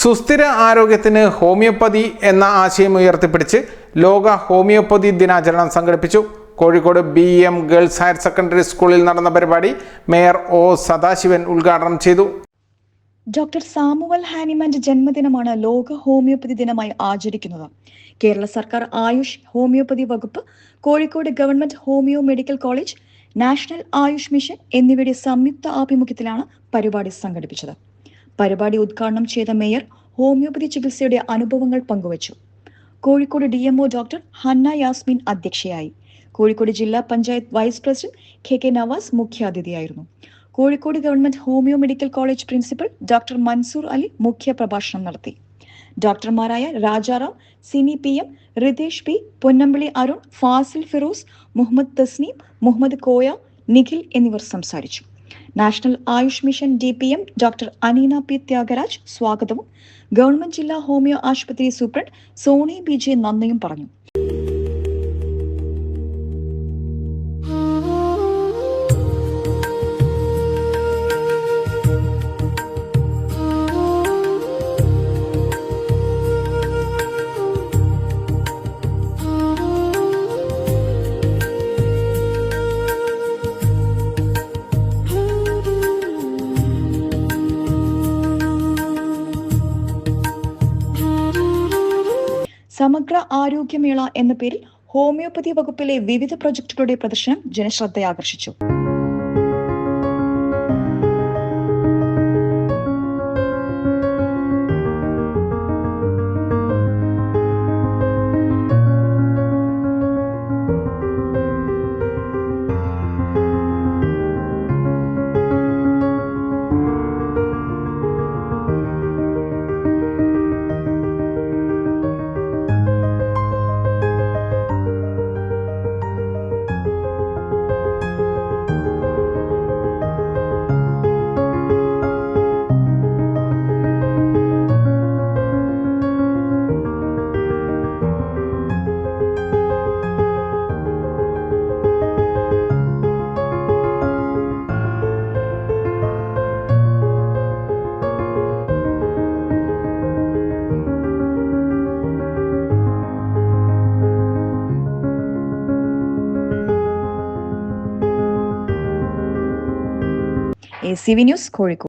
സുസ്ഥിര ആരോഗ്യത്തിന് ഹോമിയോപ്പതി എന്ന ആശയം ഉയർത്തിപ്പിടിച്ച് ലോക ഹോമിയോപ്പതി ദിനാചരണം സംഘടിപ്പിച്ചു. Kozhikode BM girls higher secondary സ്കൂളിൽ നടന്ന പരിപാടി മേയർ O. സദാശിവൻ ഉദ്ഘാടനം ചെയ്തു. ഡോക്ടർ സാമുവൽ ഹാനിമാന്റെ ജന്മദിനമാണ് ലോക ഹോമിയോപ്പതി ദിനമായി ആചരിക്കുന്നത്. കേരള സർക്കാർ ആയുഷ് ഹോമിയോപ്പതി വകുപ്പ്, Kozhikode government homeo medical college, national Ayush mission എന്നിവയുടെ സംയുക്ത ആഭിമുഖ്യത്തിലാണ് പരിപാടി സംഘടിപ്പിച്ചത്. പരിപാടി ഉദ്ഘാടനം ചെയ്ത മേയർ ഹോമിയോപ്പതി ചികിത്സയുടെ അനുഭവങ്ങൾ പങ്കുവച്ചു. കോഴിക്കോട് DMO ഡോക്ടർ ഹന്ന യാസ്മിൻ അധ്യക്ഷയായി. കോഴിക്കോട് ജില്ലാ panchayat vice president KK Navas മുഖ്യാതിഥിയായിരുന്നു. Kozhikode government homeo medical college principal doctor Mansoor Ali മുഖ്യ പ്രഭാഷണം നടത്തി. ഡോക്ടർമാരായ രാജാറാം, സിനി PM, റിതേഷ് P, പൊന്നമ്പിളി അരുൺ, ഫാസിൽ ഫിറോസ്, മുഹമ്മദ് തസ്നീം, മുഹമ്മദ് കോയ, നിഖിൽ എന്നിവർ സംസാരിച്ചു. National Ayush mission DPM doctor Aneena P Thyagaraj സ്വാഗതവും ഗവൺമെന്റ് ജില്ലാ ഹോമിയോ ആശുപത്രി സൂപ്രണ്ട് സോണി BJ നന്ദിയും പറഞ്ഞു. സമഗ്ര ആരോഗ്യമേള എന്ന പേരിൽ ഹോമിയോപ്പതി വകുപ്പിലെ വിവിധ പ്രൊജക്ടുകളുടെ പ്രദർശനം ജനശ്രദ്ധയാകർഷിച്ചു. ACV news Kozhikode.